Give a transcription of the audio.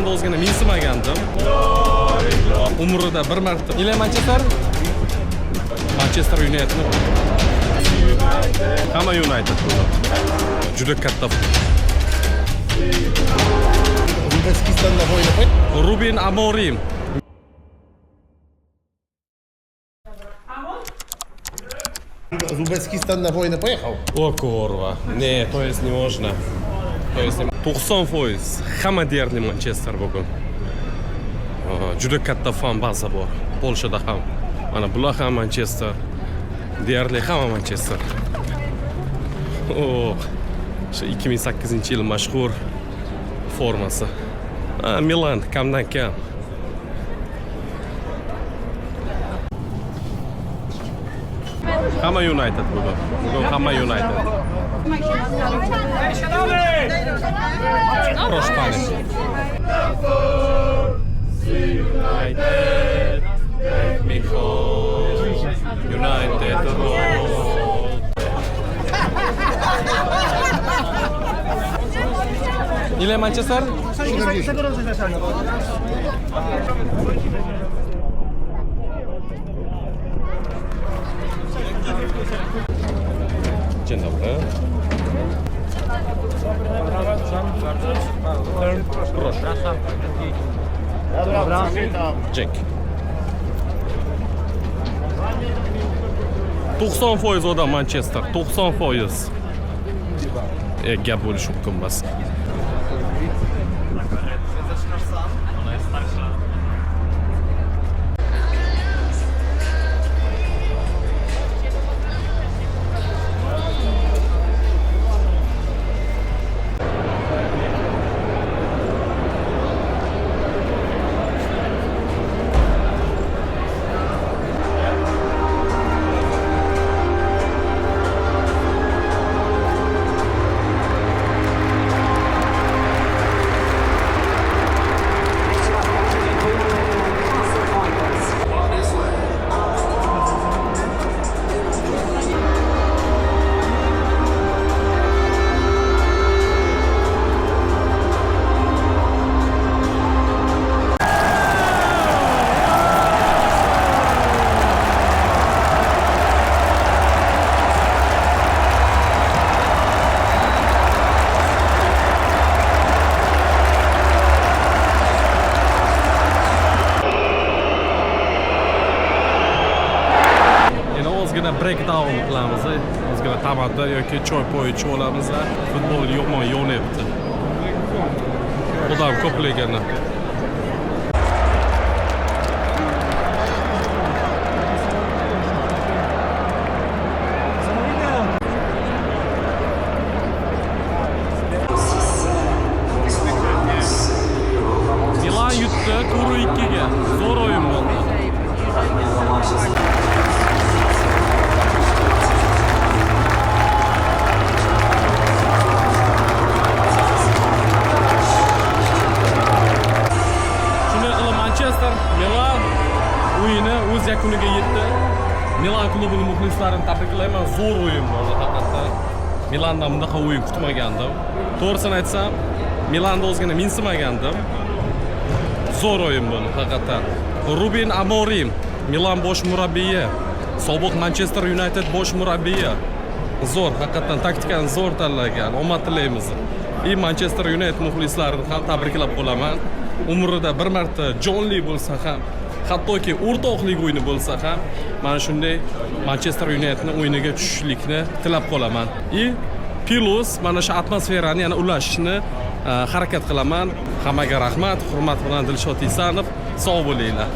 Milanda o'zgina mensimagandim. Umrida bir marta. Ile Manchester United. Hamma United bo'ldi. Juda katta. O'zbekistonda o'ynab Ruben Amorim. Узбекистанда война поехал. О, kurwa. Не, то есть не можно. То есть 90% hamma derli Manchester bugun. Juda katta fan baza bor. Polshada ham. Mana bular ham Manchester. Deyarli hamma Manchester. O, shu 2008-yil mashhur formasi. Milan kamdan kam. Hamma United bugun. Bugun hamma United. Proszę pani. United. United. Ile Manchester? Dzień dobry. Proszę. Dobra. Dzięki. 90% odam Manchester. 90%. Gap bo'lishi mumkin emas. Breakdown qilamiz. O'zgina tamadda yoki choy poyi ichib olamiz. Futbol yomon yonyapti. Odam ko'pligini. Milan yutdi 4-2 ga. Zo'r o'yin bo'ldi. Milan o'yini o'z yakuniga yetdi. Milan klubining muxlislarini tabriklayman. Zo'r o'yin bo'ldi haqiqatdan. Milandan bunaqa o'yin kutmagandim. To'g'risini aytsam, Milanda o'zgina mensimagandim. Zo'r o'yin bo'ldi haqiqatdan. Ruben Amorim, Milan bosh murabbiyi, sobiq Manchester United bosh murabbiyi. Zo'r, haqiqatdan taktikani zo'r tanlagan. Omad tilaymiz. Manchester United muxlislarini ham tabriklab qolaman. Umrida bir marta jonli bo'lsa ham, hattoki o'rtoqlik o'yini bo'lsa ham, mana shunday Manchester Unitedning o'yiniga tushishlikni tilab qolaman. Plus mana shu atmosferani yana ulashishni harakat qilaman. Hammaga rahmat, hurmat bilan Dilshod Isanov. Sog' bo'linglar.